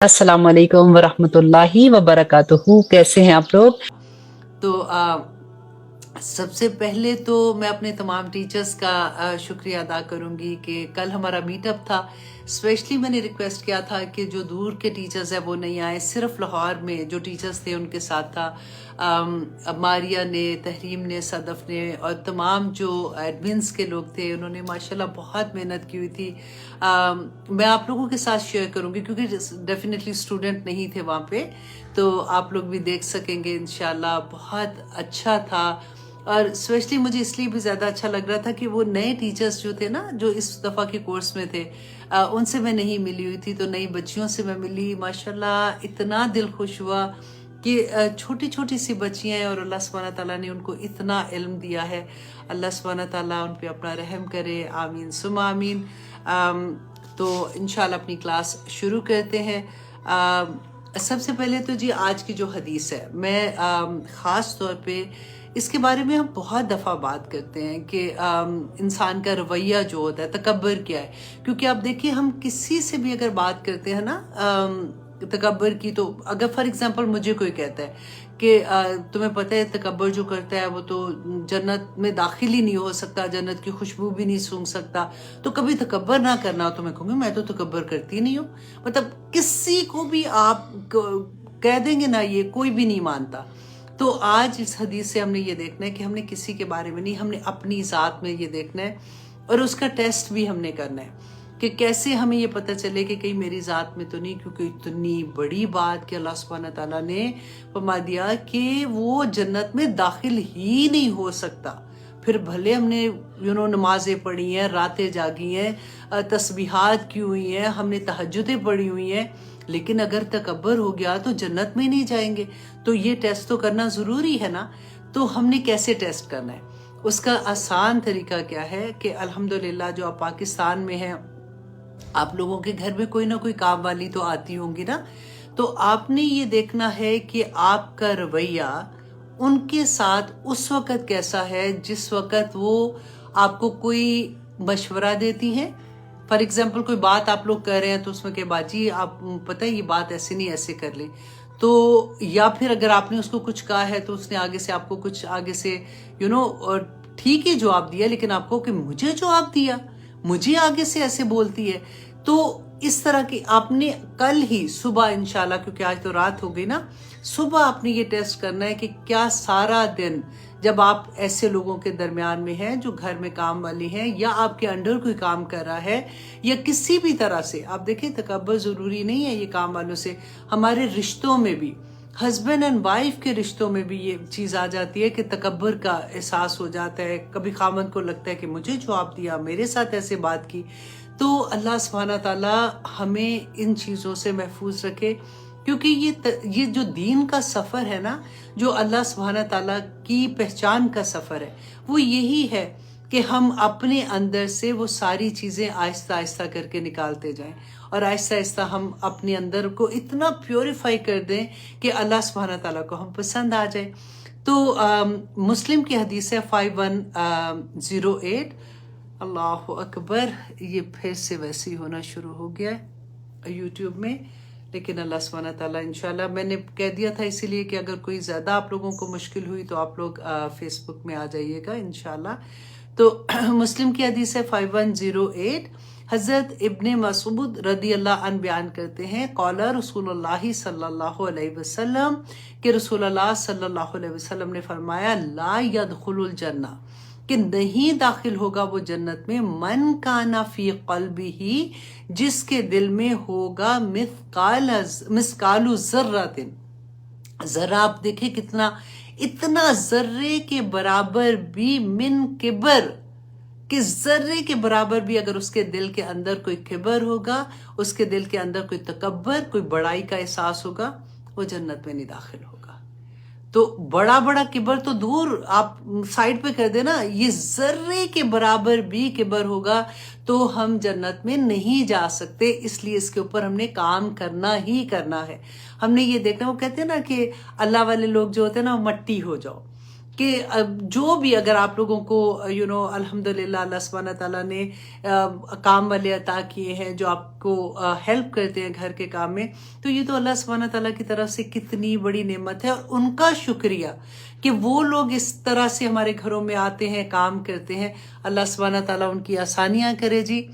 अस्सलाम वालेकुम वरहमतुल्लाहि वबरकातुहू। कैसे हैं आप लोग? तो सबसे पहले तो मैं अपने तमाम टीचर्स का शुक्रिया अदा करूंगी कि कल हमारा मीटअप था। स्पेशली मैंने रिक्वेस्ट किया था कि जो दूर के टीचर्स हैं वो नहीं आए, सिर्फ लाहौर में जो टीचर्स थे उनके साथ था। मारिया ने, तहरीम ने, सदफ ने और तमाम जो एडमिन्स के लोग थे उन्होंने माशाल्लाह बहुत मेहनत की हुई थी। मैं आप लोगों के साथ शेयर करूंगी क्योंकि डेफिनेटली स्टूडेंट नहीं थे वहाँ पे, तो आप लोग भी देख सकेंगे इंशाल्लाह। बहुत अच्छा था और स्पेशली मुझे इसलिए भी ज़्यादा अच्छा लग रहा था कि वो नए टीचर्स जो थे ना, जो इस दफ़ा के कोर्स में थे, उनसे मैं नहीं मिली हुई थी, तो नई बच्चियों से मैं मिली। माशाल्लाह इतना दिल खुश हुआ कि छोटी छोटी सी बच्चियाँ हैं और अल्लाह सुब्हानहू तआला ने उनको इतना इल्म दिया है। अल्लाह सुब्हानहू तआला उन पे अपना रहम करे, आमीन सुमा आमीन। तो इंशाल्लाह अपनी क्लास शुरू करते हैं। सबसे पहले तो जी आज की जो हदीस है, मैं ख़ास तौर पे इसके बारे में हम बहुत दफ़ा बात करते हैं कि इंसान का रवैया जो होता है, तकब्बर क्या है। क्योंकि आप देखिए, हम किसी से भी अगर बात करते हैं ना तकब्बर की, तो अगर फॉर एग्जांपल मुझे कोई कहता है कि तुम्हें पता है तकब्बर जो करता है वो तो जन्नत में दाखिल ही नहीं हो सकता, जन्नत की खुशबू भी नहीं सूंघ सकता, तो कभी तकब्बर ना करना। तो मैं कहूँगी मैं तो तकब्बर करती नहीं हूँ। मतलब किसी को भी आप कह देंगे ना, ये कोई भी नहीं मानता। तो आज इस हदीस से हमने ये देखना है कि हमने किसी के बारे में नहीं, हमने अपनी ज़ात में ये देखना है और उसका टेस्ट भी हमने करना है कि कैसे हमें ये पता चले कि कहीं मेरी ज़ात में तो नहीं। क्योंकि इतनी बड़ी बात कि अल्लाह सुब्हानहू तआला ने फरमा दिया कि वो जन्नत में दाखिल ही नहीं हो सकता। फिर भले हमने नमाजें पढ़ी हैं, रातें जागी हैं, तस्बीहात की हुई हैं, हमने तहज्जुदें पढ़ी हुई हैं, लेकिन अगर तकब्बर हो गया तो जन्नत में नहीं जाएंगे। तो ये टेस्ट तो करना ज़रूरी है ना। तो हमने कैसे टेस्ट करना है, उसका आसान तरीका क्या है कि अल्हम्दुलिल्लाह जो आप पाकिस्तान में हैं, आप लोगों के घर में कोई ना कोई काम वाली तो आती होंगी ना। तो आपने ये देखना है कि आपका रवैया उनके साथ उस वक़्त कैसा है जिस वक़्त वो आपको कोई मशवरा देती हैं। फॉर एग्जाम्पल कोई बात आप लोग कर रहे हैं तो उसमें के बाजी आप पता है ये बात ऐसे नहीं ऐसे कर ले, तो या फिर अगर आपने उसको कुछ कहा है तो उसने आगे से आपको कुछ आगे से ठीक ही जवाब दिया, लेकिन आपको कि मुझे जवाब दिया, मुझे आगे से ऐसे बोलती है। तो इस तरह की आपने कल ही सुबह इंशाल्लाह, क्योंकि आज तो रात हो गई ना, सुबह आपने ये टेस्ट करना है कि क्या सारा दिन जब आप ऐसे लोगों के दरमियान में हैं जो घर में काम वाली हैं या आपके अंडर कोई काम कर रहा है या किसी भी तरह से, आप देखिए तकब्बर ज़रूरी नहीं है ये काम वालों से, हमारे रिश्तों में भी, हस्बैंड एंड वाइफ के रिश्तों में भी ये चीज़ आ जाती है कि तकब्बर का एहसास हो जाता है। कभी खामन को लगता है कि मुझे जवाब दिया, मेरे साथ ऐसे बात की। तो अल्लाह सुब्हानहू तआला हमें इन चीज़ों से महफूज रखे, क्योंकि ये जो दीन का सफ़र है ना, जो अल्लाह सुब्हानहू तआला की पहचान का सफ़र है, वो यही है कि हम अपने अंदर से वो सारी चीज़ें आहिस्ता आहिस्ता करके निकालते जाएं और आहिस्ता आहिस्ता हम अपने अंदर को इतना प्योरीफाई कर दें कि अल्लाह सुब्हानहू तआला को हम पसंद आ जाए। तो मुस्लिम की हदीस है 5108। अल्लाह अकबर, ये फिर से वैसे ही होना शुरू हो गया है यूट्यूब में, लेकिन अल्लाह सुब्हानहू तआला इंशाल्लाह, मैंने कह दिया था इसीलिए कि अगर कोई ज़्यादा आप लोगों को मुश्किल हुई तो आप लोग फेसबुक में आ जाइएगा इंशाल्लाह। तो मुस्लिम की हदीस है 5108। हज़रत इब्ने मसूद रदी अल्लाह अन बयान करते हैं, कौला रसूलुल्लाह सल्लल्लाहु अलैहि वसल्लम, कि रसूलुल्लाह सल्लल्लाहु अलैहि वसल्लम ने फरमाया, ला यदखुलुल जन्ना, कि नहीं दाखिल होगा वो जन्नत में, मन काना फी क़ल्बिही, जिसके दिल में होगा मिस्कालु ज़र्रतिन। जरा आप देखे कितना, इतना जर्रे के बराबर भी, मिन किबर, कि जर्रे के बराबर भी अगर उसके दिल के अंदर कोई किबर होगा, उसके दिल के अंदर कोई तकब्बर, कोई बड़ाई का एहसास होगा, वो जन्नत में नहीं दाखिल होगा। तो बड़ा बड़ा किबर तो दूर आप साइड पे कर देना, ये जर्रे के बराबर भी किबर होगा तो हम जन्नत में नहीं जा सकते। इसलिए इसके ऊपर हमने काम करना ही करना है। हमने ये देखना, वो कहते हैं ना कि अल्लाह वाले लोग जो होते हैं ना, मट्टी हो जाओ। کہ جو بھی اگر آپ لوگوں کو الحمدللہ اللہ سبحانہ تعالیٰ نے کام والے عطا کیے ہیں جو آپ کو ہیلپ کرتے ہیں گھر کے کام میں، تو یہ تو اللہ سبحانہ تعالیٰ کی طرف سے کتنی بڑی نعمت ہے، اور ان کا شکریہ کہ وہ لوگ اس طرح سے ہمارے گھروں میں آتے ہیں، کام کرتے ہیں۔ اللہ سبحانہ تعالیٰ ان کی آسانیاں کرے جی۔